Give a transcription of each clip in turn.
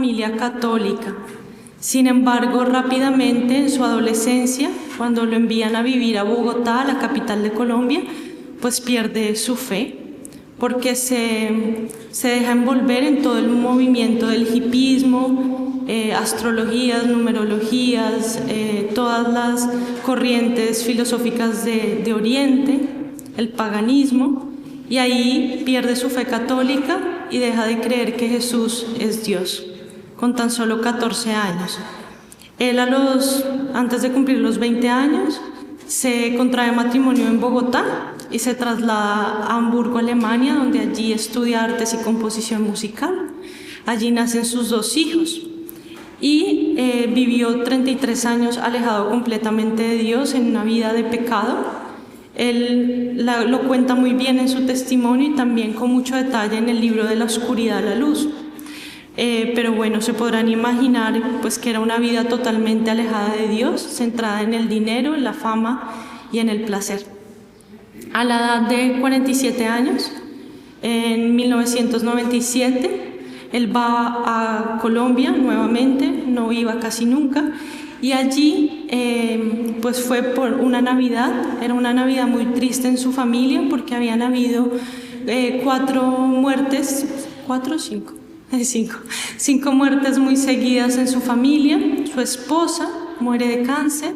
familia católica. Sin embargo, rápidamente en su adolescencia, cuando lo envían a vivir a Bogotá, la capital de Colombia, pues pierde su fe, porque se deja envolver en todo el movimiento del hipismo, astrologías, numerologías, todas las corrientes filosóficas de Oriente, el paganismo, y ahí pierde su fe católica y deja de creer que Jesús es Dios, con tan solo 14 años. Él antes de cumplir los 20 años, se contrae matrimonio en Bogotá y se traslada a Hamburgo, Alemania, donde allí estudia artes y composición musical. Allí nacen sus 2 hijos y vivió 33 años alejado completamente de Dios en una vida de pecado. Él lo cuenta muy bien en su testimonio y también con mucho detalle en el libro De la oscuridad a la luz. Pero bueno, se podrán imaginar pues, que era una vida totalmente alejada de Dios, centrada en el dinero, en la fama y en el placer. A la edad de 47 años, en 1997, él va a Colombia nuevamente, no iba casi nunca, y allí pues fue por una Navidad. Era una Navidad muy triste en su familia porque habían habido 4 muertes, 4 o 5, 5 muertes muy seguidas en su familia. Su esposa muere de cáncer,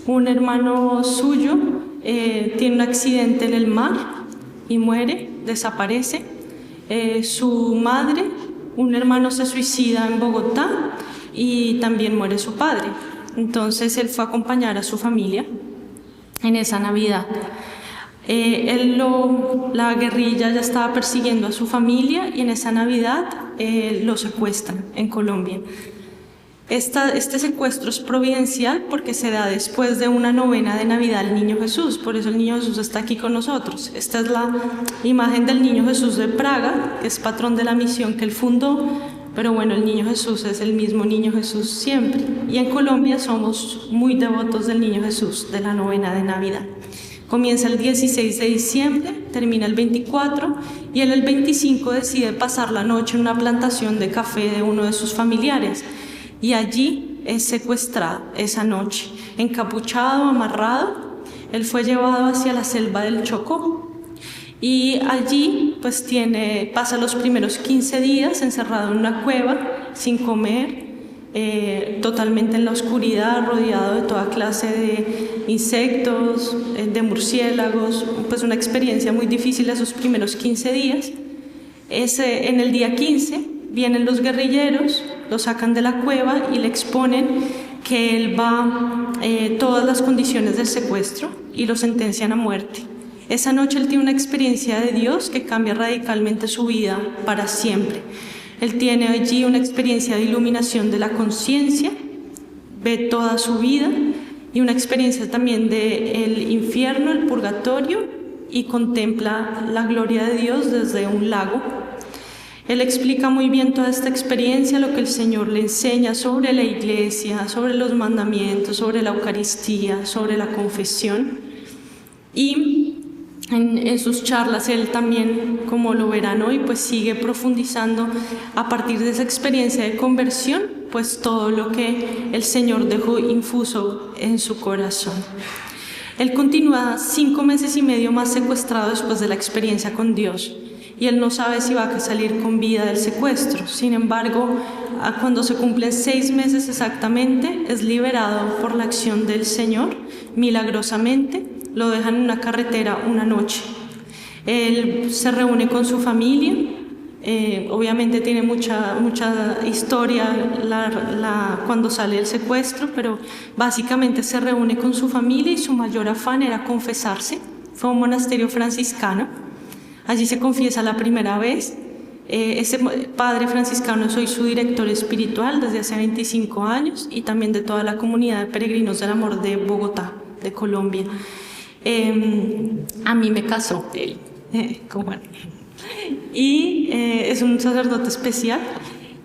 un hermano suyo tiene un accidente en el mar y muere, desaparece, su madre, un hermano se suicida en Bogotá y también muere su padre. Entonces él fue a acompañar a su familia en esa Navidad. La guerrilla ya estaba persiguiendo a su familia y en esa Navidad lo secuestran en Colombia. Este secuestro es providencial porque se da después de una novena de Navidad al Niño Jesús, por eso el Niño Jesús está aquí con nosotros. Esta es la imagen del Niño Jesús de Praga, que es patrón de la misión que él fundó, pero bueno, el Niño Jesús es el mismo Niño Jesús siempre. Y en Colombia somos muy devotos del Niño Jesús, de la novena de Navidad. Comienza el 16 de diciembre, termina el 24 y él el 25 decide pasar la noche en una plantación de café de uno de sus familiares y allí es secuestrado esa noche, encapuchado, amarrado. Él fue llevado hacia la selva del Chocó y allí pues pasa los primeros 15 días encerrado en una cueva sin comer, totalmente en la oscuridad, rodeado de toda clase de insectos, de murciélagos, pues una experiencia muy difícil esos primeros 15 días. En el día 15 vienen los guerrilleros, lo sacan de la cueva y le exponen que él todas las condiciones del secuestro y lo sentencian a muerte. Esa noche él tiene una experiencia de Dios que cambia radicalmente su vida para siempre. Él tiene allí una experiencia de iluminación de la conciencia, ve toda su vida y una experiencia también del infierno, el purgatorio, y contempla la gloria de Dios desde un lago. Él explica muy bien toda esta experiencia, lo que el Señor le enseña sobre la iglesia, sobre los mandamientos, sobre la Eucaristía, sobre la confesión. Y en sus charlas él también, como lo verán hoy, pues sigue profundizando a partir de esa experiencia de conversión, pues todo lo que el Señor dejó infuso en su corazón. Él continúa 5 meses y medio más secuestrado después de la experiencia con Dios y él no sabe si va a salir con vida del secuestro. Sin embargo, cuando se cumplen 6 meses exactamente, es liberado por la acción del Señor, milagrosamente. Lo dejan en una carretera una noche. Él se reúne con su familia, obviamente tiene mucha historia cuando sale el secuestro, pero básicamente se reúne con su familia y su mayor afán era confesarse. Fue a un monasterio franciscano, allí se confiesa la primera vez. Ese padre franciscano soy su director espiritual desde hace 25 años y también de toda la comunidad de peregrinos del amor de Bogotá, de Colombia. A mí me casó él, y es un sacerdote especial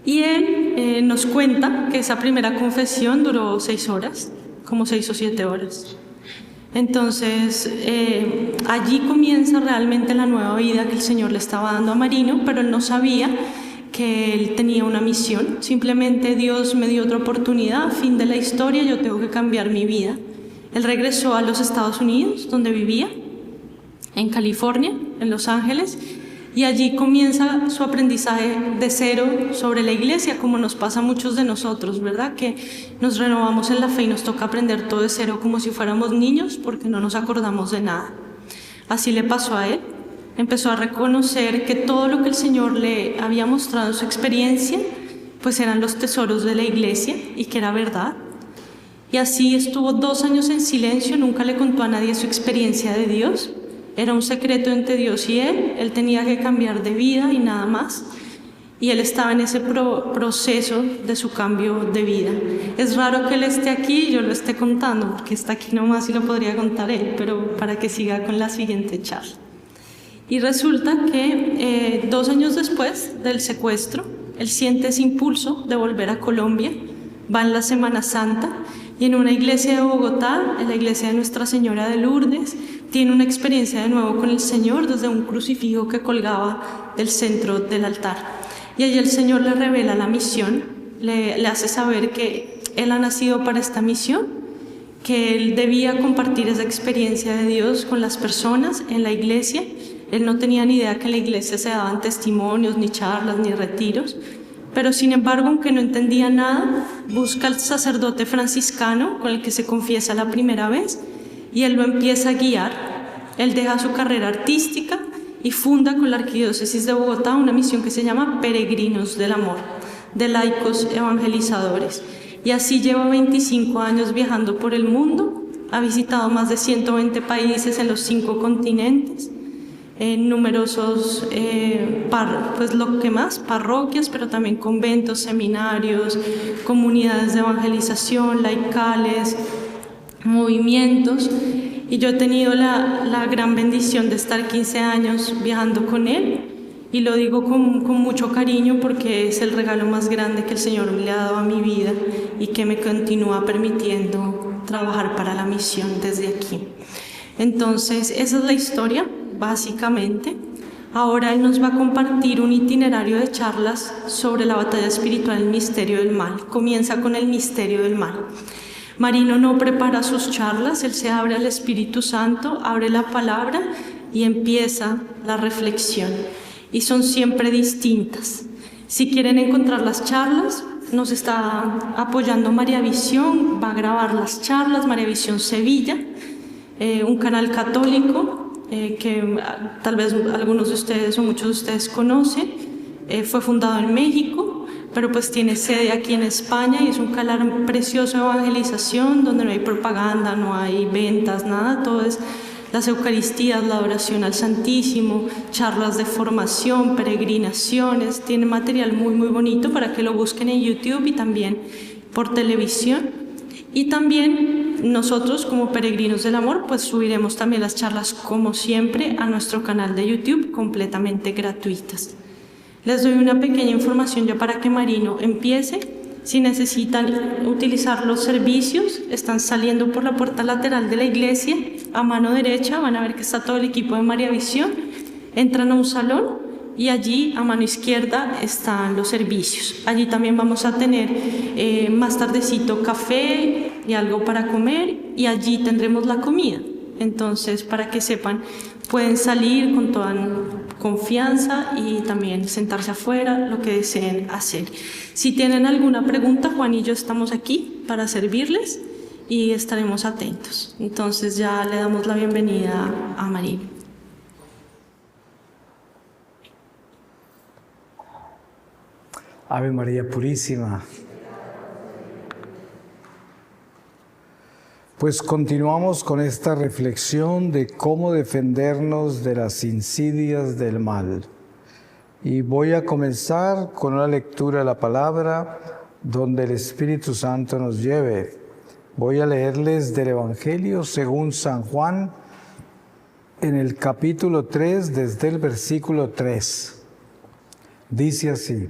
y él nos cuenta que esa primera confesión duró 6 horas, como 6 o 7 horas. Entonces allí comienza realmente la nueva vida que el Señor le estaba dando a Marino, pero él no sabía que él tenía una misión. Simplemente Dios me dio otra oportunidad, fin de la historia, yo tengo que cambiar mi vida. Él regresó a los Estados Unidos, donde vivía, en California, en Los Ángeles, y allí comienza su aprendizaje de cero sobre la iglesia, como nos pasa a muchos de nosotros, ¿verdad? Que nos renovamos en la fe y nos toca aprender todo de cero como si fuéramos niños porque no nos acordamos de nada. Así le pasó a él. Empezó a reconocer que todo lo que el Señor le había mostrado en su experiencia, pues eran los tesoros de la iglesia y que era verdad. Y así estuvo 2 años en silencio, nunca le contó a nadie su experiencia de Dios. Era un secreto entre Dios y él tenía que cambiar de vida y nada más. Y él estaba en ese proceso de su cambio de vida. Es raro que él esté aquí y yo lo esté contando, porque está aquí nomás y lo podría contar él, pero para que siga con la siguiente charla. Y resulta que 2 años después del secuestro, él siente ese impulso de volver a Colombia, va en la Semana Santa y en una iglesia de Bogotá, en la iglesia de Nuestra Señora de Lourdes, tiene una experiencia de nuevo con el Señor desde un crucifijo que colgaba del centro del altar. Y allí el Señor le revela la misión, le hace saber que él ha nacido para esta misión, que él debía compartir esa experiencia de Dios con las personas en la iglesia. Él no tenía ni idea que en la iglesia se daban testimonios, ni charlas, ni retiros, pero sin embargo, aunque no entendía nada, busca al sacerdote franciscano con el que se confiesa la primera vez y él lo empieza a guiar. Él deja su carrera artística y funda con la Arquidiócesis de Bogotá una misión que se llama Peregrinos del Amor, de laicos evangelizadores. Y así lleva 25 años viajando por el mundo, ha visitado más de 120 países en los 5 continentes, en numerosos, parroquias, pero también conventos, seminarios, comunidades de evangelización, laicales, movimientos. Y yo he tenido la gran bendición de estar 15 años viajando con él, y lo digo con mucho cariño porque es el regalo más grande que el Señor le ha dado a mi vida y que me continúa permitiendo trabajar para la misión desde aquí. Entonces, esa es la historia, básicamente. Ahora él nos va a compartir un itinerario de charlas sobre la batalla espiritual, el misterio del mal. Comienza con el misterio del mal. Marino no prepara sus charlas, él se abre al Espíritu Santo, abre la palabra y empieza la reflexión. Y son siempre distintas. Si quieren encontrar las charlas, nos está apoyando María Visión, va a grabar las charlas, María Visión Sevilla, un canal católico que tal vez algunos de ustedes o muchos de ustedes conocen. Fue fundado en México, pero pues tiene sede aquí en España y es un canal precioso de evangelización donde no hay propaganda, no hay ventas, nada, todo es las Eucaristías, la adoración al Santísimo, charlas de formación, peregrinaciones. Tiene material muy bonito para que lo busquen en YouTube y también por televisión. Y también nosotros como Peregrinos del Amor pues subiremos también las charlas como siempre a nuestro canal de YouTube completamente gratuitas. Les doy una pequeña información ya para que Marino empiece. Si necesitan utilizar los servicios, están saliendo por la puerta lateral de la iglesia, a mano derecha van a ver que está todo el equipo de María Visión, entran a un salón y allí a mano izquierda están los servicios. Allí también vamos a tener más tardecito café y algo para comer y allí tendremos la comida. Entonces, para que sepan, pueden salir con toda confianza y también sentarse afuera, lo que deseen hacer. Si tienen alguna pregunta, Juan y yo estamos aquí para servirles y estaremos atentos. Entonces ya le damos la bienvenida a Marino. Ave María Purísima. Pues continuamos con esta reflexión de cómo defendernos de las insidias del mal. Y voy a comenzar con una lectura de la palabra donde el Espíritu Santo nos lleve. Voy a leerles del Evangelio según San Juan en el capítulo 3, desde el versículo 3. Dice así: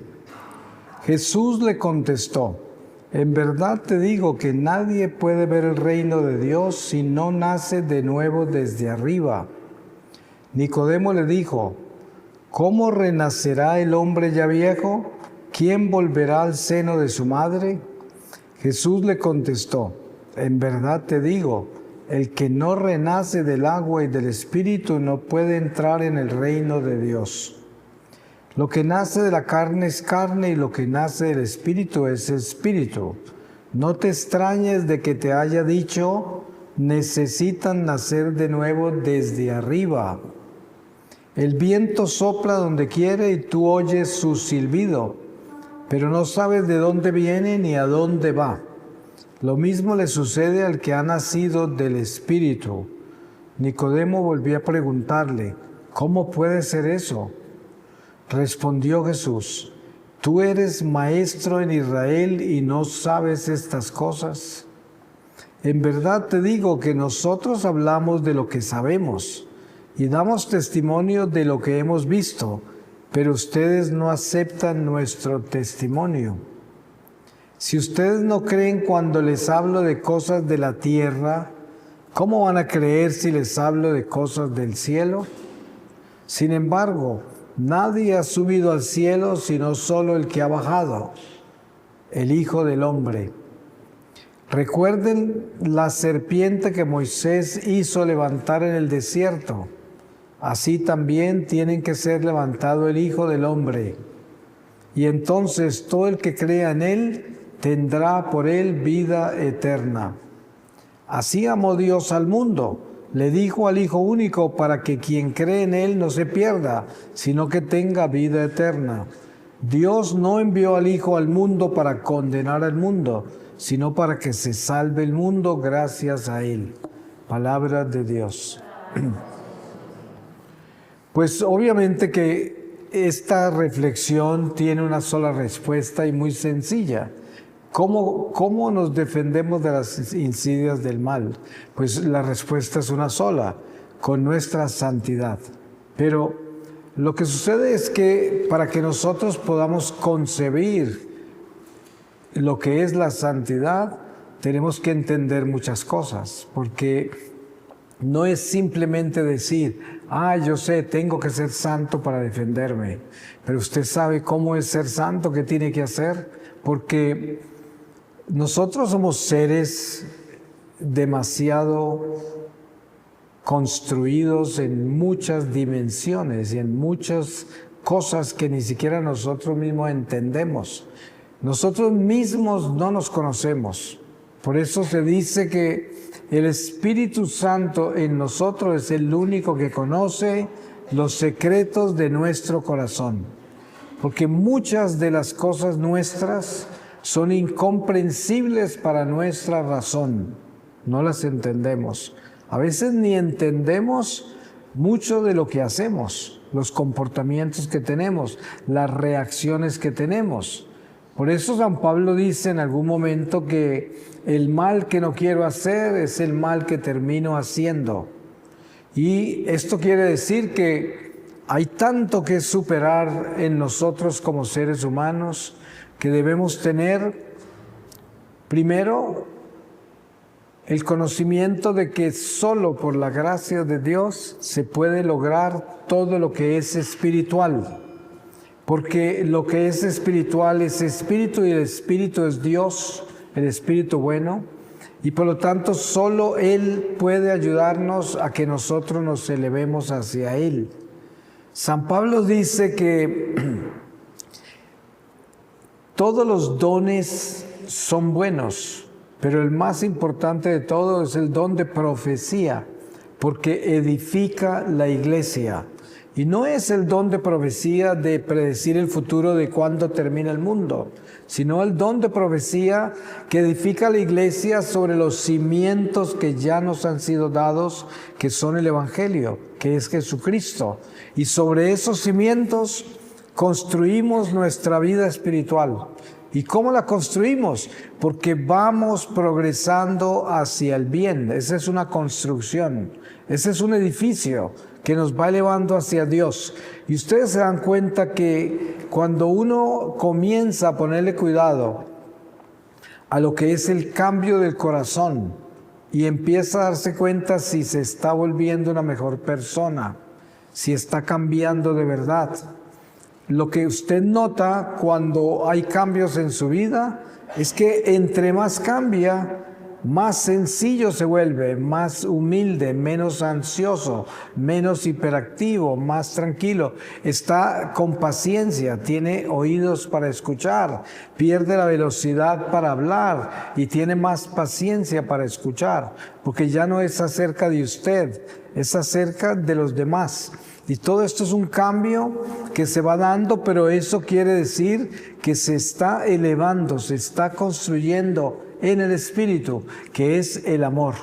Jesús le contestó: en verdad te digo que nadie puede ver el reino de Dios si no nace de nuevo desde arriba. Nicodemo le dijo: ¿cómo renacerá el hombre ya viejo? ¿quién volverá al seno de su madre? Jesús le contestó, en verdad te digo, el que no renace del agua y del Espíritu no puede entrar en el reino de Dios. Lo que nace de la carne es carne y lo que nace del Espíritu es Espíritu. No te extrañes de que te haya dicho, necesitan nacer de nuevo desde arriba. El viento sopla donde quiere y tú oyes su silbido, pero no sabes de dónde viene ni a dónde va. Lo mismo le sucede al que ha nacido del Espíritu. Nicodemo volvió a preguntarle, ¿cómo puede ser eso? Respondió Jesús, ¿tú eres maestro en Israel y no sabes estas cosas? En verdad te digo que nosotros hablamos de lo que sabemos y damos testimonio de lo que hemos visto, pero ustedes no aceptan nuestro testimonio. Si ustedes no creen cuando les hablo de cosas de la tierra, ¿cómo van a creer si les hablo de cosas del cielo? Sin embargo, nadie ha subido al cielo sino solo el que ha bajado, el Hijo del Hombre. Recuerden la serpiente que Moisés hizo levantar en el desierto. Así también tienen que ser levantado el Hijo del Hombre. Y entonces todo el que crea en Él tendrá por Él vida eterna. Así amó Dios al mundo. Le dijo al Hijo único para que quien cree en Él no se pierda, sino que tenga vida eterna. Dios no envió al Hijo al mundo para condenar al mundo, sino para que se salve el mundo gracias a Él. Palabra de Dios. Pues obviamente que esta reflexión tiene una sola respuesta y muy sencilla. ¿Cómo nos defendemos de las insidias del mal? Pues la respuesta es una sola, con nuestra santidad. Pero lo que sucede es que para que nosotros podamos concebir lo que es la santidad, tenemos que entender muchas cosas, porque no es simplemente decir, yo sé, tengo que ser santo para defenderme, pero usted sabe cómo es ser santo, qué tiene que hacer, porque nosotros somos seres demasiado construidos en muchas dimensiones y en muchas cosas que ni siquiera nosotros mismos entendemos. Nosotros mismos no nos conocemos. Por eso se dice que el Espíritu Santo en nosotros es el único que conoce los secretos de nuestro corazón. Porque muchas de las cosas nuestras son incomprensibles para nuestra razón. No las entendemos. A veces ni entendemos mucho de lo que hacemos, los comportamientos que tenemos, las reacciones que tenemos. Por eso San Pablo dice en algún momento que el mal que no quiero hacer es el mal que termino haciendo. Y esto quiere decir que hay tanto que superar en nosotros como seres humanos que debemos tener, primero, el conocimiento de que solo por la gracia de Dios se puede lograr todo lo que es espiritual. Porque lo que es espiritual es espíritu y el espíritu es Dios, el espíritu bueno. Y por lo tanto solo Él puede ayudarnos a que nosotros nos elevemos hacia Él. San Pablo dice que todos los dones son buenos, pero el más importante de todo es el don de profecía, porque edifica la iglesia. Y no es el don de profecía de predecir el futuro de cuándo termina el mundo, sino el don de profecía que edifica la iglesia sobre los cimientos que ya nos han sido dados, que son el Evangelio, que es Jesucristo. Y sobre esos cimientos construimos nuestra vida espiritual. ¿Y cómo la construimos? Porque vamos progresando hacia el bien. Esa es una construcción, ese es un edificio que nos va elevando hacia Dios. Y ustedes se dan cuenta que cuando uno comienza a ponerle cuidado a lo que es el cambio del corazón y empieza a darse cuenta si se está volviendo una mejor persona, si está cambiando de verdad, Lo que usted nota cuando hay cambios en su vida es que entre más cambia, más sencillo se vuelve, más humilde, menos ansioso, menos hiperactivo, más tranquilo. Está con paciencia, tiene oídos para escuchar, pierde la velocidad para hablar y tiene más paciencia para escuchar, porque ya no es acerca de usted, es acerca de los demás. Y todo esto es un cambio que se va dando, pero eso quiere decir que se está elevando, se está construyendo en el Espíritu, que es el amor.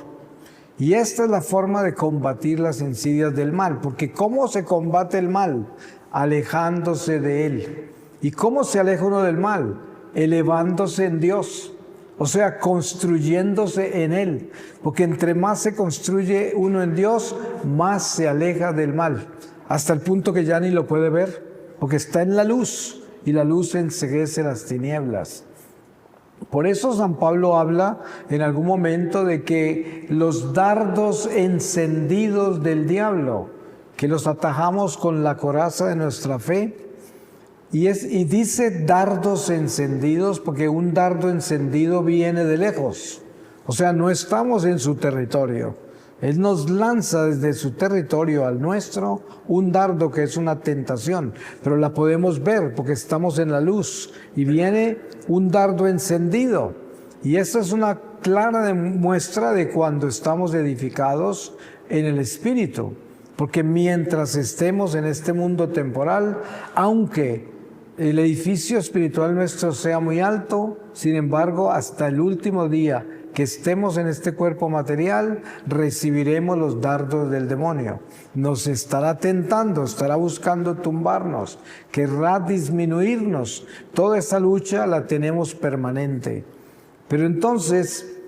Y esta es la forma de combatir las insidias del mal, porque ¿cómo se combate el mal? Alejándose de él. ¿Y cómo se aleja uno del mal? Elevándose en Dios. O sea, construyéndose en Él. Porque entre más se construye uno en Dios, más se aleja del mal. Hasta el punto que ya ni lo puede ver, porque está en la luz, y la luz enceguece las tinieblas. Por eso San Pablo habla en algún momento de que los dardos encendidos del diablo, que los atajamos con la coraza de nuestra fe, y dice dardos encendidos porque un dardo encendido viene de lejos. O sea, no estamos en su territorio. Él nos lanza desde su territorio al nuestro un dardo que es una tentación, pero la podemos ver porque estamos en la luz y viene un dardo encendido. Y esta es una clara muestra de cuando estamos edificados en el Espíritu, porque mientras estemos en este mundo temporal, aunque el edificio espiritual nuestro sea muy alto, sin embargo, hasta el último día que estemos en este cuerpo material, recibiremos los dardos del demonio. Nos estará tentando, estará buscando tumbarnos, querrá disminuirnos. Toda esa lucha la tenemos permanente. Pero entonces,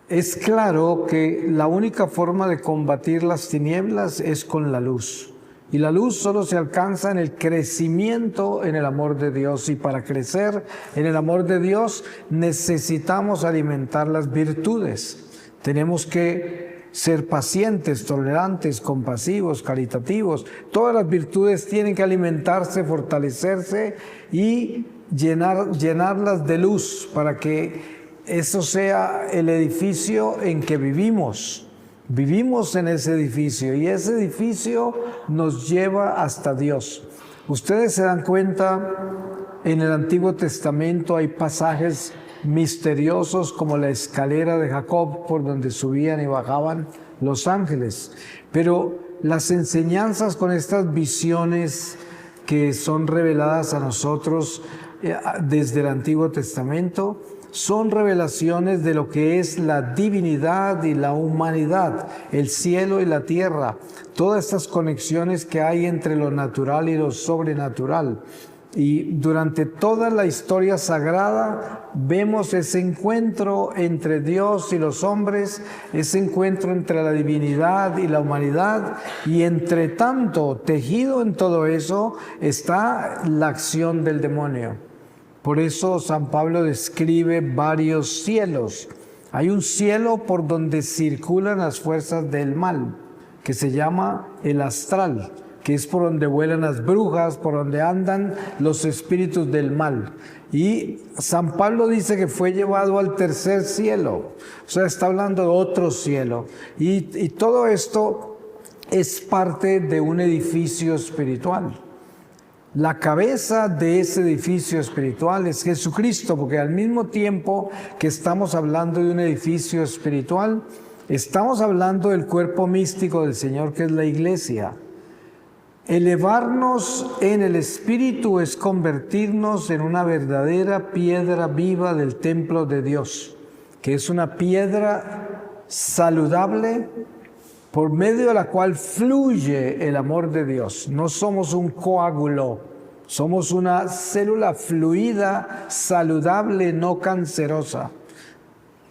es claro que la única forma de combatir las tinieblas es con la luz. Y la luz solo se alcanza en el crecimiento en el amor de Dios. Y para crecer en el amor de Dios necesitamos alimentar las virtudes. Tenemos que ser pacientes, tolerantes, compasivos, caritativos. Todas las virtudes tienen que alimentarse, fortalecerse y llenarlas de luz para que eso sea el edificio en que vivimos. Vivimos en ese edificio y ese edificio nos lleva hasta Dios. Ustedes se dan cuenta, en el Antiguo Testamento hay pasajes misteriosos como la escalera de Jacob por donde subían y bajaban los ángeles. Pero las enseñanzas con estas visiones que son reveladas a nosotros desde el Antiguo Testamento son revelaciones de lo que es la divinidad y la humanidad, el cielo y la tierra, todas estas conexiones que hay entre lo natural y lo sobrenatural. Y durante toda la historia sagrada vemos ese encuentro entre Dios y los hombres, ese encuentro entre la divinidad y la humanidad, y entre tanto, tejido en todo eso, está la acción del demonio. Por eso San Pablo describe varios cielos. Hay un cielo por donde circulan las fuerzas del mal, que se llama el astral, que es por donde vuelan las brujas, por donde andan los espíritus del mal. Y San Pablo dice que fue llevado al tercer cielo, o sea, está hablando de otro cielo. Y todo esto es parte de un edificio espiritual. La cabeza de ese edificio espiritual es Jesucristo, porque al mismo tiempo que estamos hablando de un edificio espiritual, estamos hablando del cuerpo místico del Señor, que es la iglesia. Elevarnos en el Espíritu es convertirnos en una verdadera piedra viva del templo de Dios, que es una piedra saludable por medio de la cual fluye el amor de Dios. No somos un coágulo, somos una célula fluida, saludable, no cancerosa.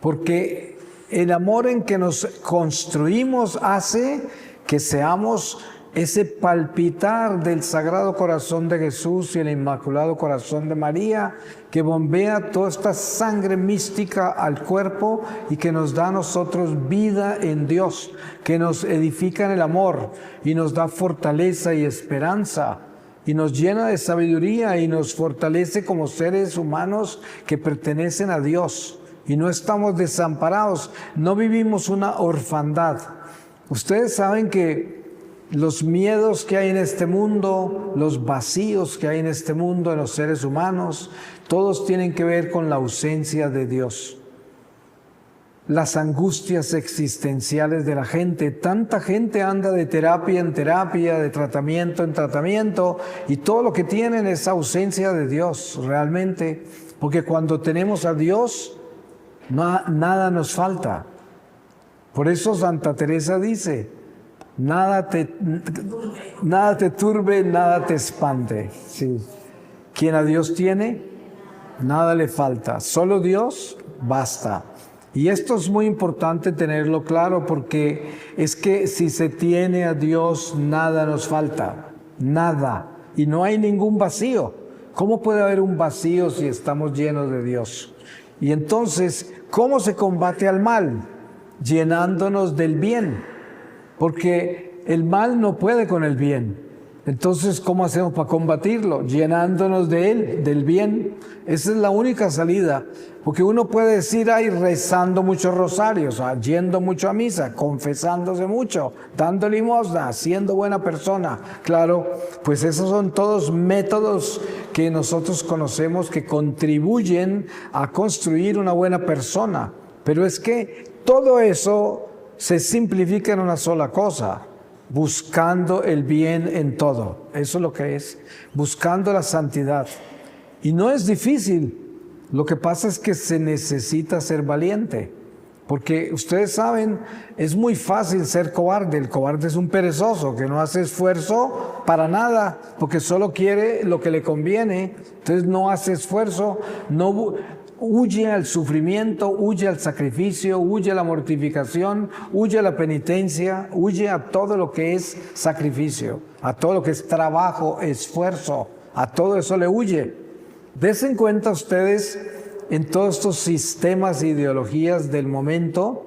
Porque el amor en que nos construimos hace que seamos ese palpitar del Sagrado Corazón de Jesús y el Inmaculado Corazón de María, que bombea toda esta sangre mística al cuerpo y que nos da a nosotros vida en Dios, que nos edifica en el amor y nos da fortaleza y esperanza. y nos llena de sabiduría y nos fortalece como seres humanos que pertenecen a Dios y no estamos desamparados, no vivimos una orfandad. Ustedes saben que los miedos que hay en este mundo, los vacíos que hay en este mundo en los seres humanos, todos tienen que ver con la ausencia de Dios. Las angustias existenciales de la gente. Tanta gente anda de terapia en terapia, de tratamiento en tratamiento, y todo lo que tienen es ausencia de Dios, realmente. Porque cuando tenemos a Dios, nada nos falta. Por eso Santa Teresa dice, nada te turbe, nada te espante. Sí. Quien a Dios tiene, nada le falta. Solo Dios basta. Y esto es muy importante tenerlo claro porque es que si se tiene a Dios, nada nos falta, nada. Y no hay ningún vacío. ¿Cómo puede haber un vacío si estamos llenos de Dios? Y entonces, ¿cómo se combate al mal? Llenándonos del bien, porque el mal no puede con el bien. Entonces, ¿cómo hacemos para combatirlo? Llenándonos de él, del bien. Esa es la única salida. Porque uno puede decir, ay, rezando muchos rosarios, yendo mucho a misa, confesándose mucho, dando limosna, siendo buena persona. Claro, pues esos son todos métodos que nosotros conocemos que contribuyen a construir una buena persona. Pero es que todo eso se simplifica en una sola cosa: buscando el bien en todo. Eso es lo que es, buscando la santidad. Y no es difícil. Lo que pasa es que se necesita ser valiente, porque ustedes saben, es muy fácil ser cobarde. El cobarde es un perezoso que no hace esfuerzo para nada, porque solo quiere lo que le conviene. Entonces no hace esfuerzo, huye al sufrimiento, huye al sacrificio, huye a la mortificación, huye a la penitencia, huye a todo lo que es sacrificio, a todo lo que es trabajo, esfuerzo, a todo eso le huye. Desen cuenta ustedes en todos estos sistemas e ideologías del momento,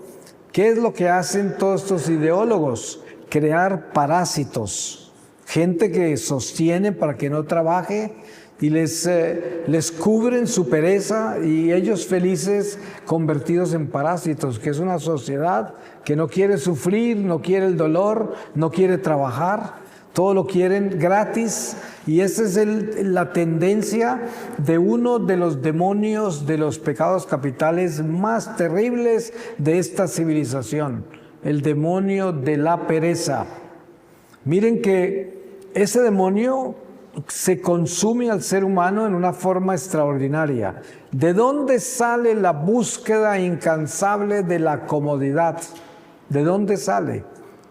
¿qué es lo que hacen todos estos ideólogos? Crear parásitos, gente que sostiene para que no trabaje y les cubren su pereza y ellos felices convertidos en parásitos, que es una sociedad que no quiere sufrir, no quiere el dolor, no quiere trabajar. Todo lo quieren gratis y esa es la tendencia de uno de los demonios, de los pecados capitales más terribles de esta civilización, el demonio de la pereza. Miren que ese demonio se consume al ser humano en una forma extraordinaria. ¿De dónde sale la búsqueda incansable de la comodidad? ¿De dónde sale?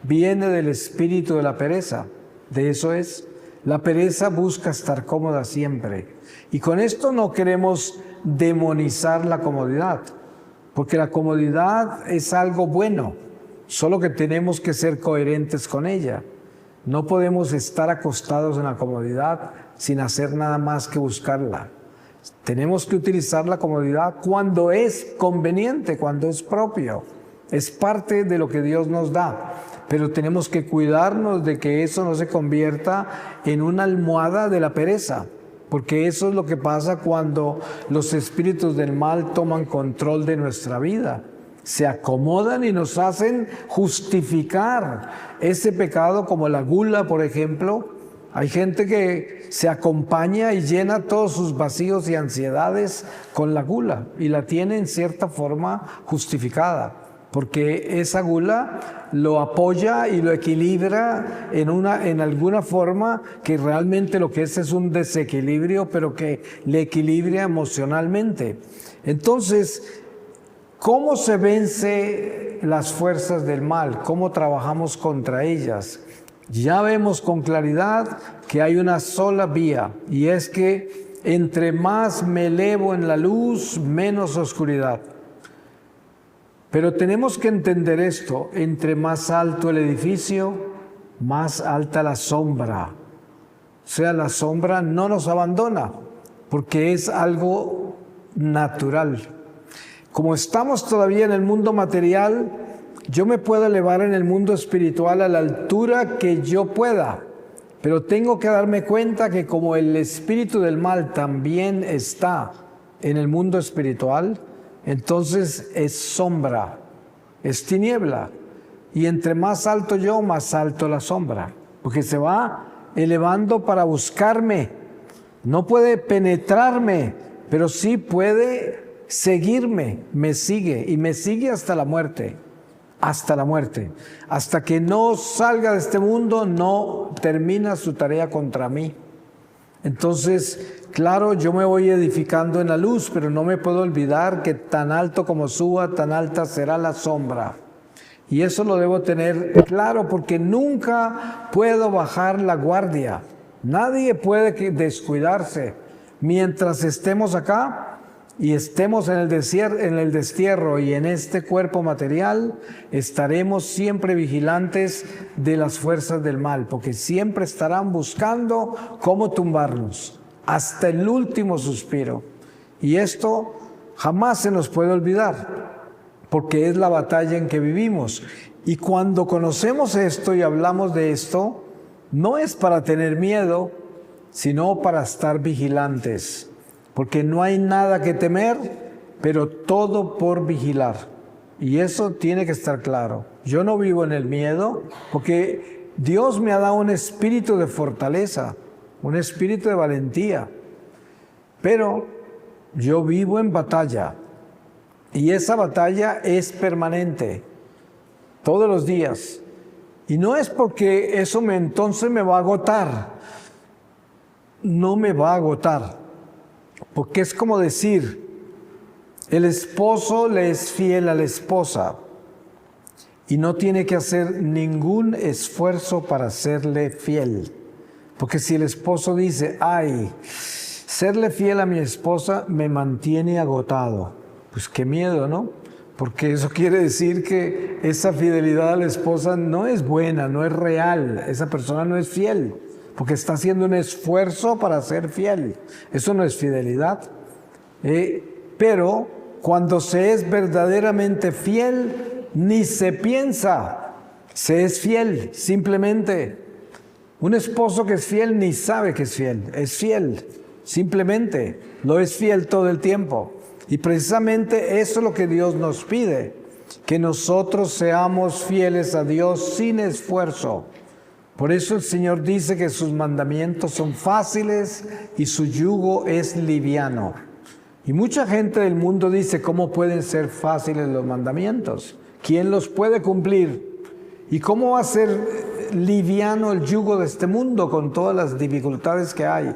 Viene del espíritu de la pereza. De eso es. La pereza busca estar cómoda siempre. Y con esto no queremos demonizar la comodidad, porque la comodidad es algo bueno, solo que tenemos que ser coherentes con ella. No podemos estar acostados en la comodidad sin hacer nada más que buscarla. Tenemos que utilizar la comodidad cuando es conveniente, cuando es propio. Es parte de lo que Dios nos da. Pero tenemos que cuidarnos de que eso no se convierta en una almohada de la pereza, porque eso es lo que pasa cuando los espíritus del mal toman control de nuestra vida. Se acomodan y nos hacen justificar ese pecado, como la gula, por ejemplo. Hay gente que se acompaña y llena todos sus vacíos y ansiedades con la gula y la tiene en cierta forma justificada, porque esa gula lo apoya y lo equilibra en alguna forma que realmente lo que es un desequilibrio, pero que le equilibra emocionalmente. Entonces, ¿cómo se vence las fuerzas del mal? ¿Cómo trabajamos contra ellas? Ya vemos con claridad que hay una sola vía, y es que entre más me elevo en la luz, menos oscuridad. Pero tenemos que entender esto: entre más alto el edificio, más alta la sombra. O sea, la sombra no nos abandona, porque es algo natural. Como estamos todavía en el mundo material, yo me puedo elevar en el mundo espiritual a la altura que yo pueda, pero tengo que darme cuenta que como el espíritu del mal también está en el mundo espiritual, entonces es sombra, es tiniebla. Y entre más alto yo, más alto la sombra, porque se va elevando para buscarme. No puede penetrarme, pero sí puede seguirme, me sigue y me sigue hasta la muerte. Hasta la muerte. Hasta que no salga de este mundo, no termina su tarea contra mí. Entonces, claro, yo me voy edificando en la luz, pero no me puedo olvidar que tan alto como suba, tan alta será la sombra. Y eso lo debo tener claro porque nunca puedo bajar la guardia. Nadie puede descuidarse. Mientras estemos acá y estemos en el destierro y en este cuerpo material, estaremos siempre vigilantes de las fuerzas del mal, porque siempre estarán buscando cómo tumbarnos hasta el último suspiro. Y esto jamás se nos puede olvidar, porque es la batalla en que vivimos. Y cuando conocemos esto y hablamos de esto, no es para tener miedo, sino para estar vigilantes. Porque no hay nada que temer, pero todo por vigilar. Y eso tiene que estar claro. Yo no vivo en el miedo, porque Dios me ha dado un espíritu de fortaleza, un espíritu de valentía. Pero yo vivo en batalla. Y esa batalla es permanente, todos los días. Y no es porque eso entonces me va a agotar. No me va a agotar. Porque es como decir, el esposo le es fiel a la esposa y no tiene que hacer ningún esfuerzo para serle fiel. Porque si el esposo dice, ay, serle fiel a mi esposa me mantiene agotado, pues qué miedo, ¿no? Porque eso quiere decir que esa fidelidad a la esposa no es buena, no es real, esa persona no es fiel. Porque está haciendo un esfuerzo para ser fiel. Eso no es fidelidad. Pero cuando se es verdaderamente fiel, ni se piensa. Se es fiel, simplemente. Un esposo que es fiel ni sabe que es fiel, simplemente. Lo es fiel todo el tiempo. Y precisamente eso es lo que Dios nos pide. Que nosotros seamos fieles a Dios sin esfuerzo. Por eso el Señor dice que sus mandamientos son fáciles y su yugo es liviano. Y mucha gente del mundo dice, ¿cómo pueden ser fáciles los mandamientos? ¿Quién los puede cumplir? ¿Y cómo va a ser liviano el yugo de este mundo con todas las dificultades que hay?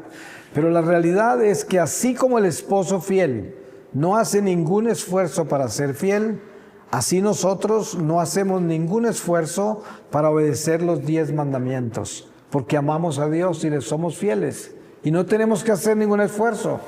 Pero la realidad es que así como el esposo fiel no hace ningún esfuerzo para ser fiel, así nosotros no hacemos ningún esfuerzo para obedecer los 10 mandamientos, porque amamos a Dios y le somos fieles. Y no tenemos que hacer ningún esfuerzo.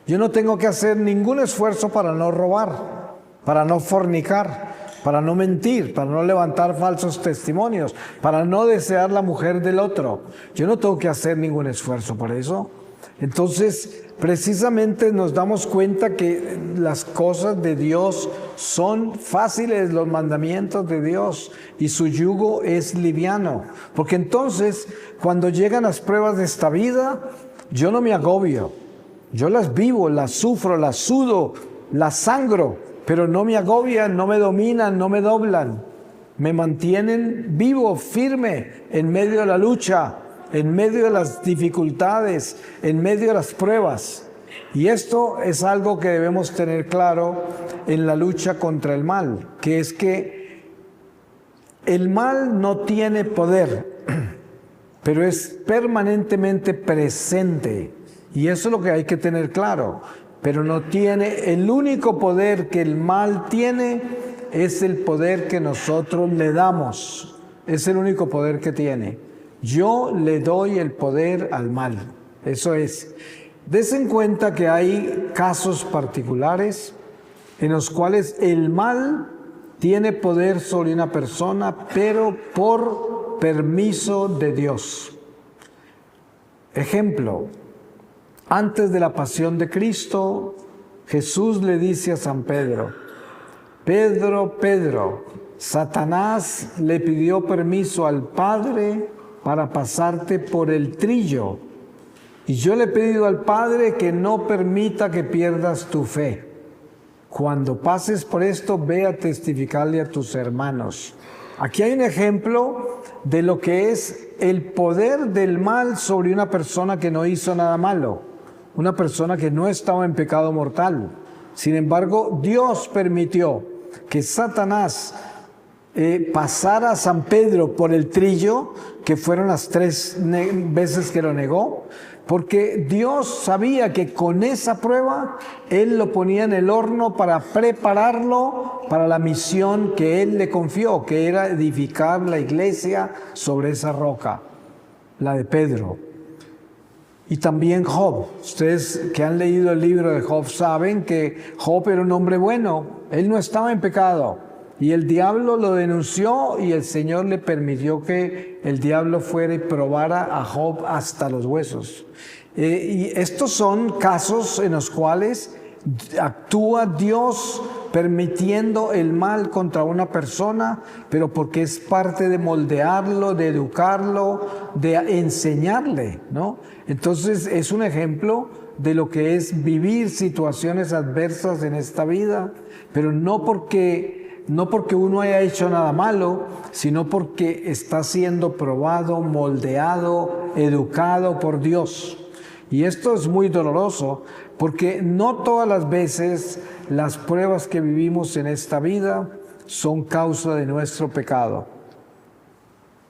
Yo no tengo que hacer ningún esfuerzo para no robar, para no fornicar, para no mentir, para no levantar falsos testimonios, para no desear la mujer del otro. Yo no tengo que hacer ningún esfuerzo por eso. Entonces, precisamente nos damos cuenta que las cosas de Dios son fáciles, los mandamientos de Dios, y su yugo es liviano. Porque entonces, cuando llegan las pruebas de esta vida, yo no me agobio. Yo las vivo, las sufro, las sudo, las sangro, pero no me agobian, no me dominan, no me doblan. Me mantienen vivo, firme, en medio de la lucha, en medio de las dificultades, en medio de las pruebas. Y esto es algo que debemos tener claro en la lucha contra el mal, que es que el mal no tiene poder, pero es permanentemente presente. Y eso es lo que hay que tener claro. Pero no tiene, el único poder que el mal tiene es el poder que nosotros le damos. Es el único poder que tiene. Yo le doy el poder al mal. Eso es. Desen en cuenta que hay casos particulares en los cuales el mal tiene poder sobre una persona, pero por permiso de Dios. Ejemplo, antes de la pasión de Cristo, Jesús le dice a San Pedro, Pedro, Pedro, Satanás le pidió permiso al Padre para pasarte por el trillo. Y yo le he pedido al Padre que no permita que pierdas tu fe. Cuando pases por esto, ve a testificarle a tus hermanos. Aquí hay un ejemplo de lo que es el poder del mal sobre una persona que no hizo nada malo, una persona que no estaba en pecado mortal. Sin embargo, Dios permitió que Satanás pasara a San Pedro por el trillo, que fueron las 3 veces que lo negó, porque Dios sabía que con esa prueba Él lo ponía en el horno para prepararlo para la misión que Él le confió, que era edificar la iglesia sobre esa roca, la de Pedro. Y también Job. Ustedes que han leído el libro de Job saben que Job era un hombre bueno, él no estaba en pecado. Y el diablo lo denunció y el Señor le permitió que el diablo fuera y probara a Job hasta los huesos. Y estos son casos en los cuales actúa Dios permitiendo el mal contra una persona, pero porque es parte de moldearlo, de educarlo, de enseñarle, ¿no? Entonces es un ejemplo de lo que es vivir situaciones adversas en esta vida, pero no porque uno haya hecho nada malo, sino porque está siendo probado, moldeado, educado por Dios. Y esto es muy doloroso, porque no todas las veces las pruebas que vivimos en esta vida son causa de nuestro pecado.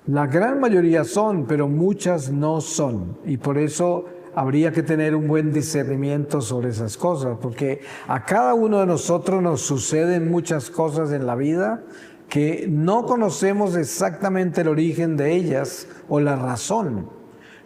La gran mayoría son, pero muchas no son. Y por eso habría que tener un buen discernimiento sobre esas cosas, porque a cada uno de nosotros nos suceden muchas cosas en la vida que no conocemos exactamente el origen de ellas o la razón,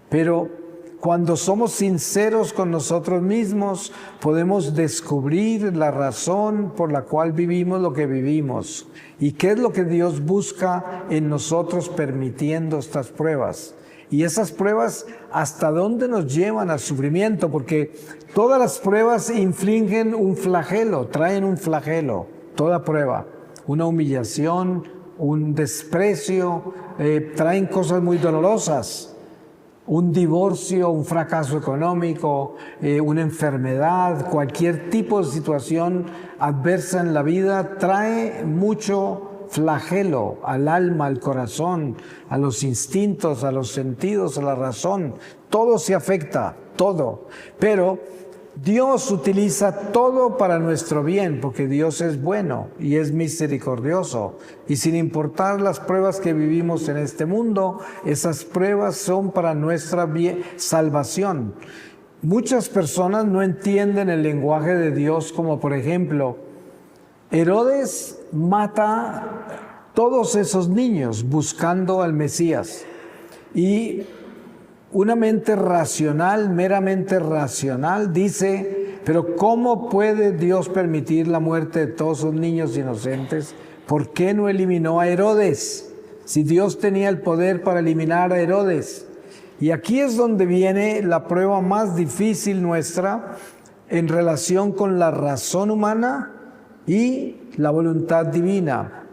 pero cuando somos sinceros con nosotros mismos, podemos descubrir la razón por la cual vivimos lo que vivimos y qué es lo que Dios busca en nosotros permitiendo estas pruebas. Y esas pruebas, ¿hasta dónde nos llevan al sufrimiento? Porque todas las pruebas infligen un flagelo, traen un flagelo, toda prueba, una humillación, un desprecio, traen cosas muy dolorosas. Un divorcio, un fracaso económico, una enfermedad, cualquier tipo de situación adversa en la vida trae mucho flagelo al alma, al corazón, a los instintos, a los sentidos, a la razón. Todo se afecta, todo. Pero Dios utiliza todo para nuestro bien, porque Dios es bueno y es misericordioso. Y sin importar las pruebas que vivimos en este mundo, esas pruebas son para nuestra salvación. Muchas personas no entienden el lenguaje de Dios, como por ejemplo, Herodes mata todos esos niños buscando al Mesías. Y una mente racional, meramente racional, dice, pero ¿cómo puede Dios permitir la muerte de todos esos niños inocentes? ¿Por qué no eliminó a Herodes? Si Dios tenía el poder para eliminar a Herodes. Y aquí es donde viene la prueba más difícil nuestra en relación con la razón humana y la voluntad divina.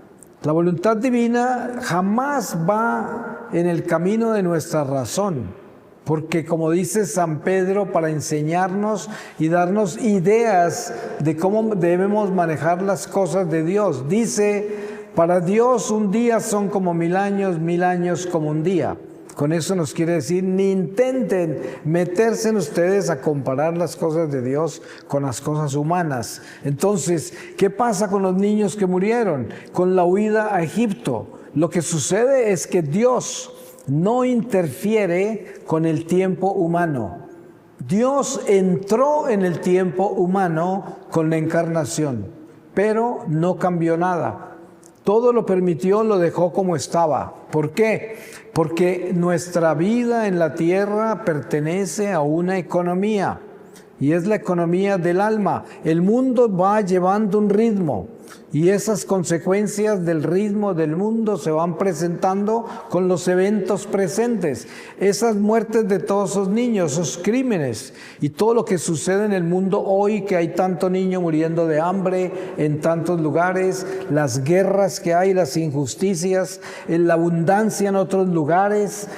La voluntad divina jamás va en el camino de nuestra razón. Porque como dice San Pedro, para enseñarnos y darnos ideas de cómo debemos manejar las cosas de Dios, dice, para Dios un día son como 1000 años como un día. Con eso nos quiere decir, ni intenten meterse en ustedes a comparar las cosas de Dios con las cosas humanas. Entonces, ¿qué pasa con los niños que murieron? Con la huida a Egipto. Lo que sucede es que Dios no interfiere con el tiempo humano. Dios entró en el tiempo humano con la encarnación, pero no cambió nada. Todo lo permitió, lo dejó como estaba. ¿Por qué? Porque nuestra vida en la tierra pertenece a una economía, y es la economía del alma. El mundo va llevando un ritmo. Y esas consecuencias del ritmo del mundo se van presentando con los eventos presentes. Esas muertes de todos esos niños, esos crímenes y todo lo que sucede en el mundo hoy, que hay tanto niño muriendo de hambre en tantos lugares, las guerras que hay, las injusticias, la abundancia en otros lugares,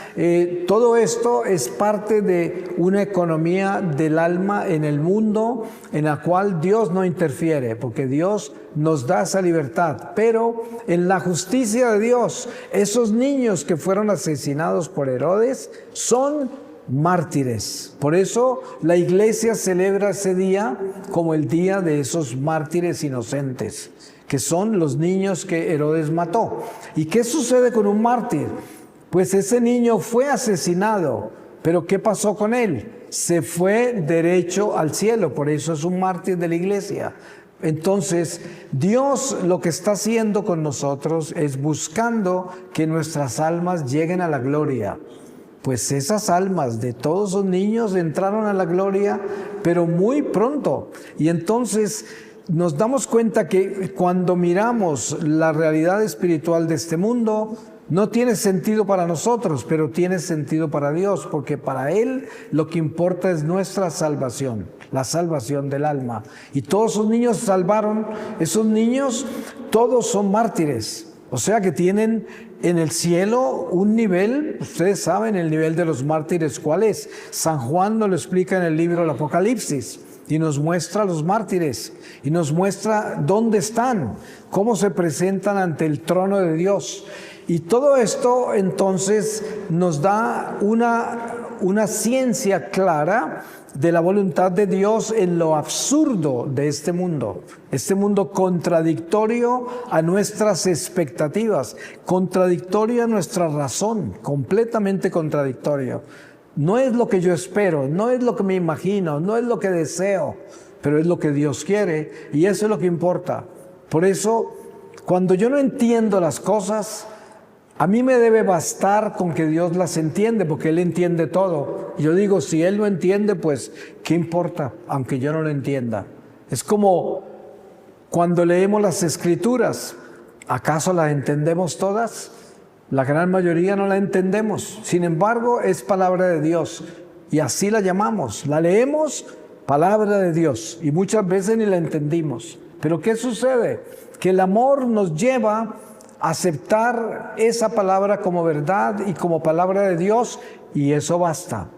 todo esto es parte de una economía del alma en el mundo en la cual Dios no interfiere, porque Dios nos da esa libertad. Pero en la justicia de Dios, esos niños que fueron asesinados por Herodes son mártires. Por eso la iglesia celebra ese día como el día de esos mártires inocentes, que son los niños que Herodes mató. ¿Y qué sucede con un mártir? Pues ese niño fue asesinado, pero ¿qué pasó con él? Se fue derecho al cielo, por eso es un mártir de la iglesia. Entonces, Dios lo que está haciendo con nosotros es buscando que nuestras almas lleguen a la gloria. Pues esas almas de todos esos niños entraron a la gloria, pero muy pronto. Y entonces nos damos cuenta que cuando miramos la realidad espiritual de este mundo, no tiene sentido para nosotros, pero tiene sentido para Dios, porque para Él lo que importa es nuestra salvación, la salvación del alma. Y todos esos niños se salvaron, esos niños todos son mártires, o sea que tienen en el cielo un nivel, ustedes saben el nivel de los mártires cuál es. San Juan nos lo explica en el libro del Apocalipsis. Y nos muestra a los mártires, y nos muestra dónde están, cómo se presentan ante el trono de Dios. Y todo esto entonces nos da una ciencia clara de la voluntad de Dios en lo absurdo de este mundo contradictorio a nuestras expectativas, contradictorio a nuestra razón, completamente contradictorio. No es lo que yo espero, no es lo que me imagino, no es lo que deseo, pero es lo que Dios quiere y eso es lo que importa. Por eso, cuando yo no entiendo las cosas, a mí me debe bastar con que Dios las entiende, porque Él entiende todo. Yo digo, si Él lo entiende, pues, ¿qué importa? Aunque yo no lo entienda. Es como cuando leemos las Escrituras, ¿acaso las entendemos todas? La gran mayoría no la entendemos. Sin embargo, es palabra de Dios y así la llamamos. La leemos, palabra de Dios, y muchas veces ni la entendimos. Pero ¿qué sucede? Que el amor nos lleva a aceptar esa palabra como verdad y como palabra de Dios, y eso basta.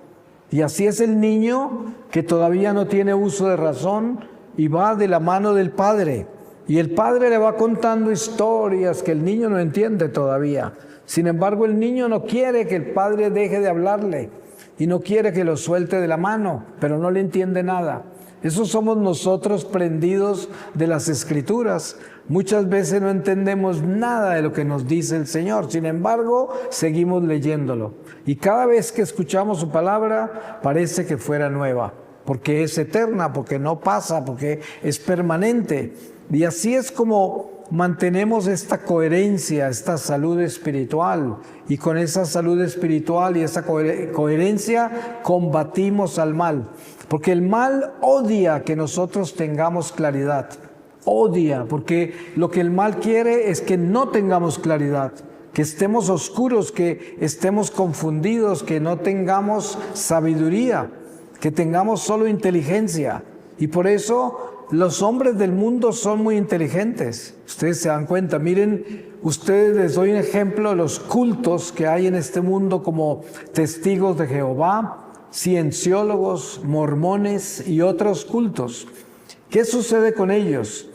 Y así es el niño que todavía no tiene uso de razón y va de la mano del padre. Y el padre le va contando historias que el niño no entiende todavía. Sin embargo, el niño no quiere que el padre deje de hablarle y no quiere que lo suelte de la mano, pero no le entiende nada. Eso somos nosotros prendidos de las Escrituras. Muchas veces no entendemos nada de lo que nos dice el Señor. Sin embargo, seguimos leyéndolo. Y cada vez que escuchamos su palabra, parece que fuera nueva. Porque es eterna, porque no pasa, porque es permanente. Y así es como mantenemos esta coherencia, esta salud espiritual. Y con esa salud espiritual y esa coherencia combatimos al mal. Porque el mal odia que nosotros tengamos claridad. Odia, porque lo que el mal quiere es que no tengamos claridad, que estemos oscuros, que estemos confundidos, que no tengamos sabiduría, que tengamos solo inteligencia. Y por eso los hombres del mundo son muy inteligentes. Ustedes se dan cuenta, miren, ustedes les doy un ejemplo de los cultos que hay en este mundo como testigos de Jehová, cienciólogos, mormones y otros cultos. ¿Qué sucede con ellos?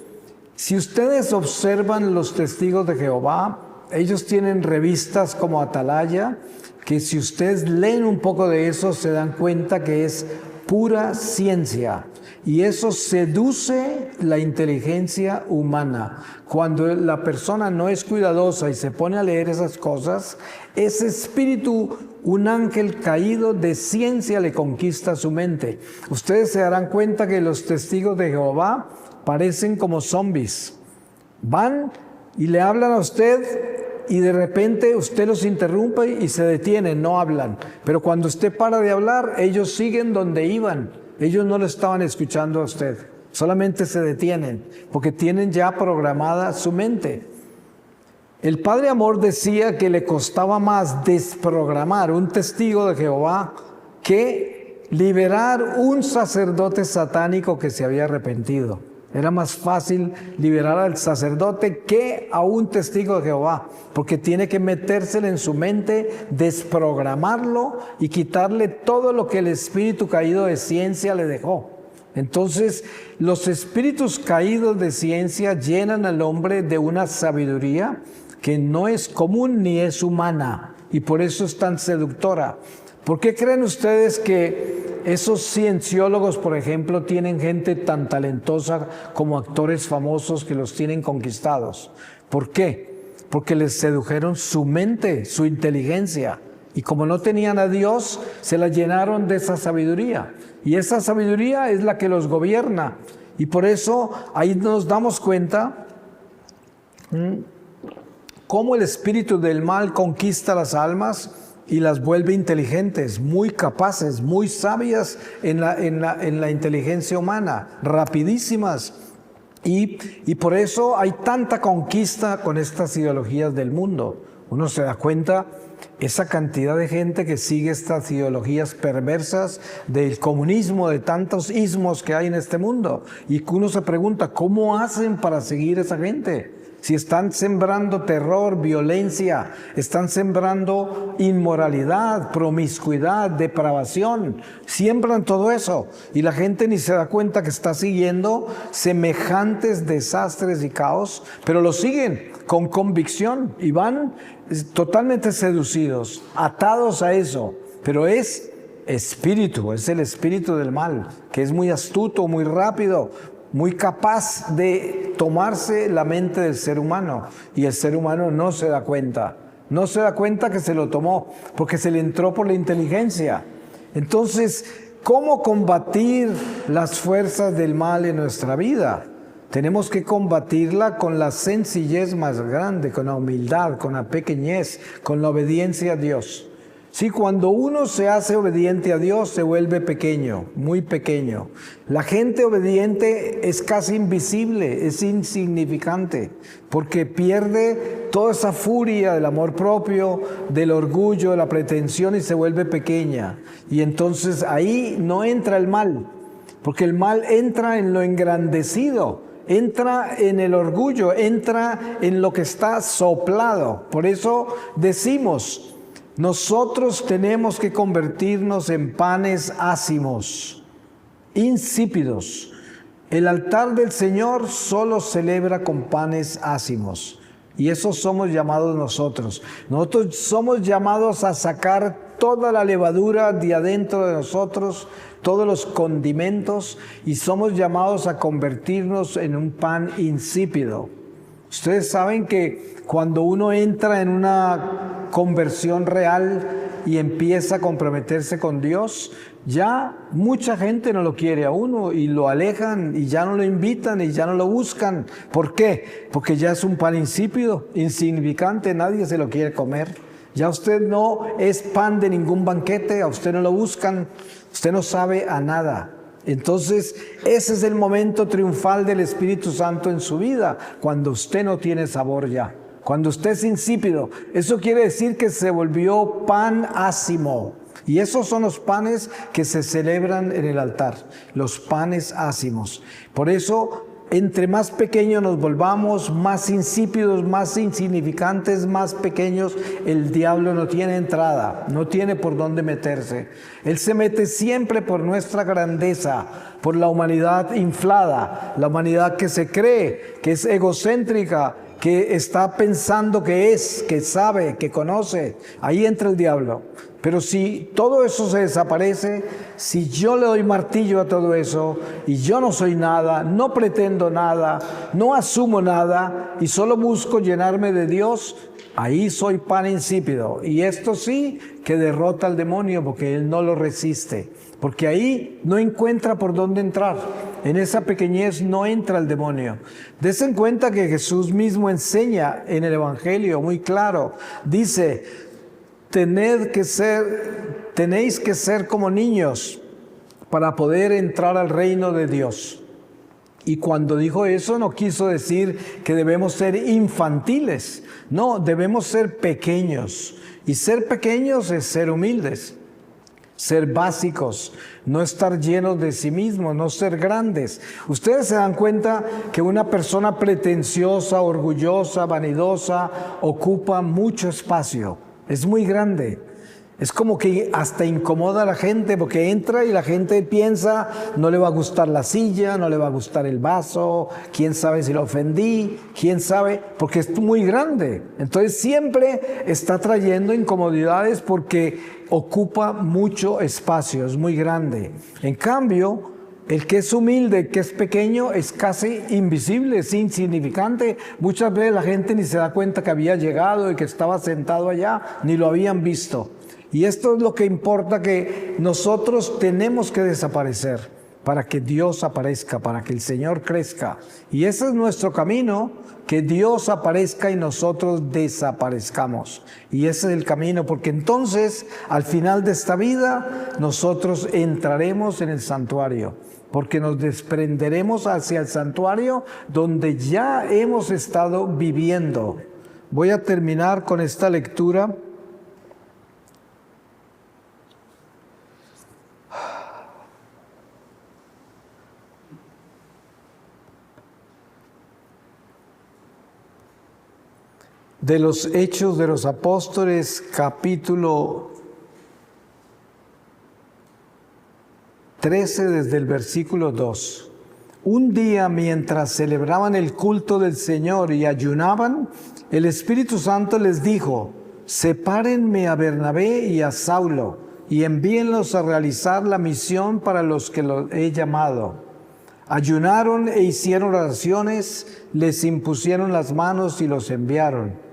Si ustedes observan los testigos de Jehová, ellos tienen revistas como Atalaya, que si ustedes leen un poco de eso se dan cuenta que es pura ciencia. Y eso seduce la inteligencia humana. Cuando la persona no es cuidadosa y se pone a leer esas cosas, ese espíritu, un ángel caído de ciencia le conquista su mente. Ustedes se darán cuenta que los testigos de Jehová parecen como zombies. Van y le hablan a usted y de repente usted los interrumpe y se detienen, no hablan. Pero cuando usted para de hablar, ellos siguen donde iban. Ellos no lo estaban escuchando a usted. solamente se detienen, porque tienen ya programada su mente. El Padre Amor decía que le costaba más desprogramar un testigo de Jehová que liberar un sacerdote satánico que se había arrepentido. Era más fácil liberar al sacerdote que a un testigo de Jehová, porque tiene que metérsele en su mente, desprogramarlo y quitarle todo lo que el espíritu caído de ciencia le dejó. Entonces, los espíritus caídos de ciencia llenan al hombre de una sabiduría que no es común ni es humana, y por eso es tan seductora. ¿Por qué creen ustedes que esos cienciólogos, por ejemplo, tienen gente tan talentosa como actores famosos que los tienen conquistados? ¿Por qué? Porque les sedujeron su mente, su inteligencia. Y como no tenían a Dios, se la llenaron de esa sabiduría. Y esa sabiduría es la que los gobierna. Y por eso ahí nos damos cuenta cómo el espíritu del mal conquista las almas y las vuelve inteligentes, muy capaces, muy sabias en la inteligencia humana, rapidísimas. Y por eso hay tanta conquista con estas ideologías del mundo. Uno se da cuenta esa cantidad de gente que sigue estas ideologías perversas del comunismo, de tantos ismos que hay en este mundo. Y uno se pregunta, ¿cómo hacen para seguir esa gente? Si están sembrando terror, violencia, están sembrando inmoralidad, promiscuidad, depravación, siembran todo eso y la gente ni se da cuenta que está siguiendo semejantes desastres y caos, pero lo siguen con convicción y van totalmente seducidos, atados a eso, pero es espíritu, es el espíritu del mal, que es muy astuto, muy rápido, muy capaz de tomarse la mente del ser humano, y el ser humano no se da cuenta que se lo tomó, porque se le entró por la inteligencia. Entonces, ¿cómo combatir las fuerzas del mal en nuestra vida? Tenemos que combatirla con la sencillez más grande, con la humildad, con la pequeñez, con la obediencia a Dios. Sí, cuando uno se hace obediente a Dios, se vuelve pequeño, muy pequeño. La gente obediente es casi invisible, es insignificante, porque pierde toda esa furia del amor propio, del orgullo, de la pretensión y se vuelve pequeña. Y entonces ahí no entra el mal, porque el mal entra en lo engrandecido, entra en el orgullo, entra en lo que está soplado. Por eso decimos, nosotros tenemos que convertirnos en panes ácimos, insípidos. El altar del Señor solo celebra con panes ácimos. Y eso somos llamados nosotros. Nosotros somos llamados a sacar toda la levadura de adentro de nosotros, todos los condimentos, y somos llamados a convertirnos en un pan insípido. Ustedes saben que cuando uno entra en una conversión real y empieza a comprometerse con Dios, ya mucha gente no lo quiere a uno y lo alejan y ya no lo invitan y ya no lo buscan. ¿Por qué? Porque ya es un pan insípido, insignificante, nadie se lo quiere comer. Ya usted no es pan de ningún banquete, a usted no lo buscan, usted no sabe a nada. Entonces, ese es el momento triunfal del Espíritu Santo en su vida, cuando usted no tiene sabor ya, cuando usted es insípido. Eso quiere decir que se volvió pan ácimo. Y esos son los panes que se celebran en el altar, los panes ácimos. Por eso, entre más pequeños nos volvamos, más insípidos, más insignificantes, más pequeños, el diablo no tiene entrada, no tiene por dónde meterse. Él se mete siempre por nuestra grandeza, por la humanidad inflada, la humanidad que se cree, que es egocéntrica, que está pensando que es, que sabe, que conoce. Ahí entra el diablo. Pero si todo eso se desaparece, si yo le doy martillo a todo eso y yo no soy nada, no pretendo nada, no asumo nada y solo busco llenarme de Dios, ahí soy pan insípido. Y esto sí que derrota al demonio porque él no lo resiste, porque ahí no encuentra por dónde entrar. En esa pequeñez no entra el demonio. Desen cuenta que Jesús mismo enseña en el Evangelio muy claro. Dice, tenéis que ser como niños para poder entrar al reino de Dios. Y cuando dijo eso no quiso decir que debemos ser infantiles, no, debemos ser pequeños. Y ser pequeños es ser humildes, ser básicos, no estar llenos de sí mismos, no ser grandes. Ustedes se dan cuenta que una persona pretenciosa, orgullosa, vanidosa, ocupa mucho espacio, es muy grande. Es como que hasta incomoda a la gente porque entra y la gente piensa, no le va a gustar la silla, no le va a gustar el vaso, quién sabe si lo ofendí, quién sabe, porque es muy grande. Entonces siempre está trayendo incomodidades porque ocupa mucho espacio, es muy grande. En cambio, el que es humilde, el que es pequeño, es casi invisible, es insignificante. Muchas veces la gente ni se da cuenta que había llegado y que estaba sentado allá, ni lo habían visto. Y esto es lo que importa, que nosotros tenemos que desaparecer para que Dios aparezca, para que el Señor crezca. Y ese es nuestro camino, que Dios aparezca y nosotros desaparezcamos. Y ese es el camino, porque entonces, al final de esta vida, nosotros entraremos en el santuario, porque nos desprenderemos hacia el santuario donde ya hemos estado viviendo. Voy a terminar con esta lectura. De los Hechos de los Apóstoles, capítulo 13, desde el versículo 2. Un día, mientras celebraban el culto del Señor y ayunaban, el Espíritu Santo les dijo: sepárenme a Bernabé y a Saulo y envíenlos a realizar la misión para los que los he llamado. Ayunaron e hicieron oraciones, les impusieron las manos y los enviaron.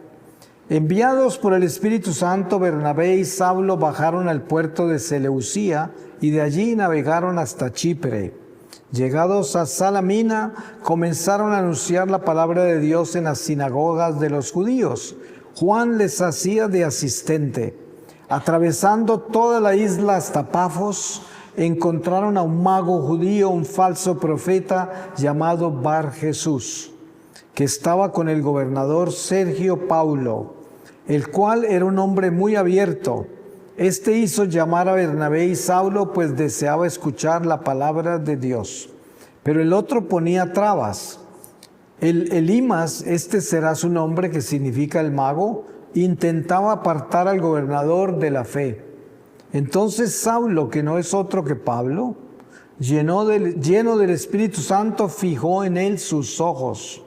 Enviados por el Espíritu Santo, Bernabé y Saulo bajaron al puerto de Seleucía y de allí navegaron hasta Chipre. Llegados a Salamina, comenzaron a anunciar la palabra de Dios en las sinagogas de los judíos. Juan les hacía de asistente. Atravesando toda la isla hasta Pafos, encontraron a un mago judío, un falso profeta llamado Bar Jesús, que estaba con el gobernador Sergio Paulo, el cual era un hombre muy abierto. Este hizo llamar a Bernabé y Saulo, pues deseaba escuchar la palabra de Dios. Pero el otro ponía trabas. Elimas, este será su nombre, que significa el mago, intentaba apartar al gobernador de la fe. Entonces Saulo, que no es otro que Pablo, lleno del Espíritu Santo, fijó en él sus ojos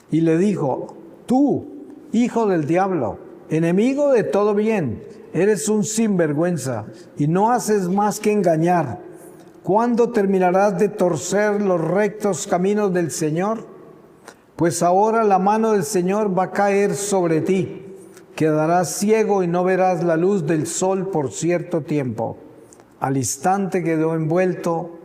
y le dijo: tú, hijo del diablo, enemigo de todo bien, eres un sinvergüenza y no haces más que engañar. ¿Cuándo terminarás de torcer los rectos caminos del Señor? Pues ahora la mano del Señor va a caer sobre ti. Quedarás ciego y no verás la luz del sol por cierto tiempo. Al instante quedó envuelto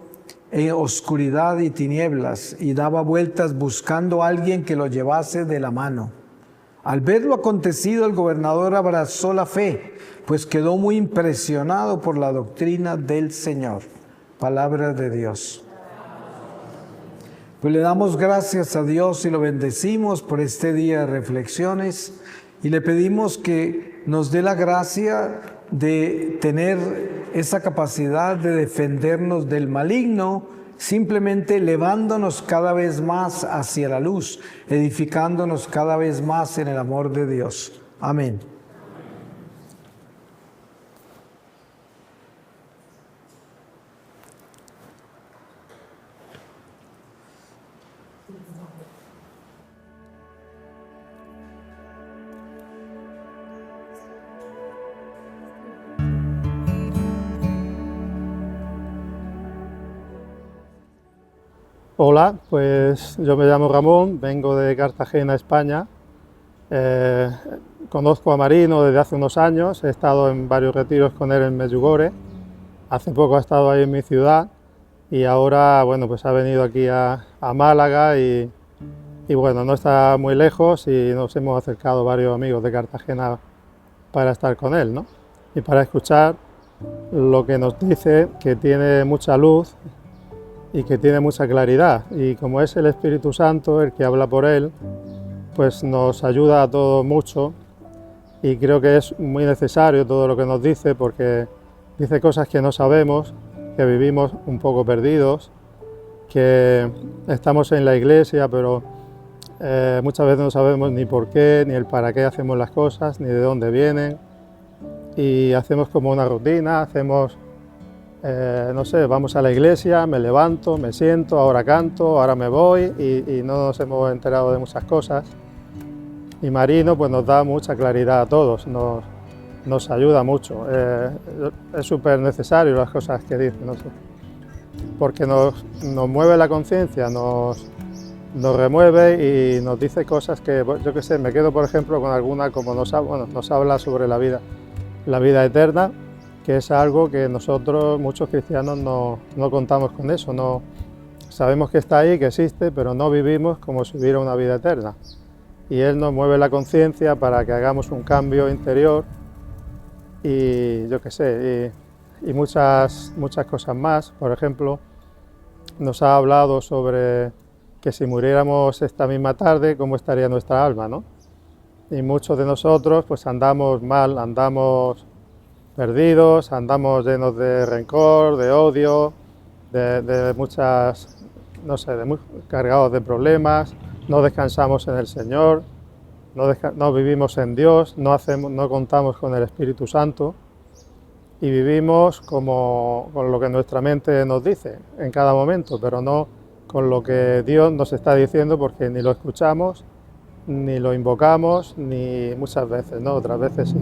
en oscuridad y tinieblas y daba vueltas buscando a alguien que lo llevase de la mano. Al ver lo acontecido, el gobernador abrazó la fe, pues quedó muy impresionado por la doctrina del Señor. Palabra de Dios. Pues le damos gracias a Dios y lo bendecimos por este día de reflexiones y le pedimos que nos dé la gracia de tener esa capacidad de defendernos del maligno, simplemente elevándonos cada vez más hacia la luz, edificándonos cada vez más en el amor de Dios. Amén. Hola, pues yo me llamo Ramón, vengo de Cartagena, España. Conozco a Marino desde hace unos años, he estado en varios retiros con él en Medjugorje. Hace poco ha estado ahí en mi ciudad y ahora, bueno, pues ha venido aquí a Málaga y bueno, no está muy lejos y nos hemos acercado varios amigos de Cartagena para estar con él, ¿no? Y para escuchar lo que nos dice, que tiene mucha luz y que tiene mucha claridad. Y como es el Espíritu Santo el que habla por él, pues nos ayuda a todos mucho, y creo que es muy necesario todo lo que nos dice, porque dice cosas que no sabemos, que vivimos un poco perdidos, que estamos en la iglesia, pero muchas veces no sabemos ni por qué, ni el para qué hacemos las cosas, ni de dónde vienen, y hacemos como una rutina, hacemos, no sé, vamos a la iglesia, me levanto, me siento, ahora canto, ahora me voy, y no nos hemos enterado de muchas cosas. Y Marino pues nos da mucha claridad a todos, nos ayuda mucho. Es súper necesario las cosas que dice, ¿no? Porque nos mueve la conciencia, nos remueve y nos dice cosas que, yo qué sé, me quedo por ejemplo con alguna, como nos habla sobre la vida eterna, que es algo que nosotros, muchos cristianos, no contamos con eso, no sabemos que está ahí, que existe, pero no vivimos como si hubiera una vida eterna. Y él nos mueve la conciencia para que hagamos un cambio interior y yo qué sé, y muchas cosas más. Por ejemplo, nos ha hablado sobre que si muriéramos esta misma tarde, cómo estaría nuestra alma, ¿no? Y muchos de nosotros pues andamos mal, andamos perdidos, andamos llenos de rencor, de odio, de muchas, no sé, cargados de problemas. No descansamos en el Señor, no vivimos en Dios, no contamos con el Espíritu Santo y vivimos con lo que nuestra mente nos dice en cada momento, pero no con lo que Dios nos está diciendo, porque ni lo escuchamos, ni lo invocamos, ni muchas veces, ¿no? Otras veces sí.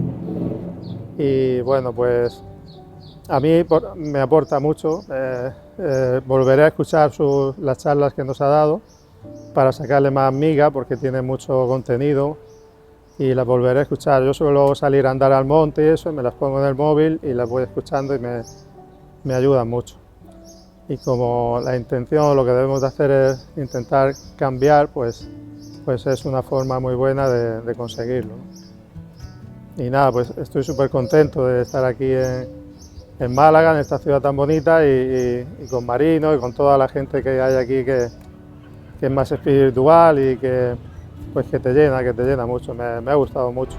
Y bueno, pues a mí me aporta mucho, volveré a escuchar las charlas que nos ha dado, para sacarle más miga, porque tiene mucho contenido, y las volveré a escuchar. Yo suelo salir a andar al monte y eso, y me las pongo en el móvil y las voy escuchando y me ayudan mucho. Y como la intención, lo que debemos de hacer es intentar cambiar, pues es una forma muy buena de conseguirlo. Y nada, pues estoy súper contento de estar aquí en Málaga, en esta ciudad tan bonita, y con Marino y con toda la gente que hay aquí que es más espiritual y que te llena mucho, me ha gustado mucho.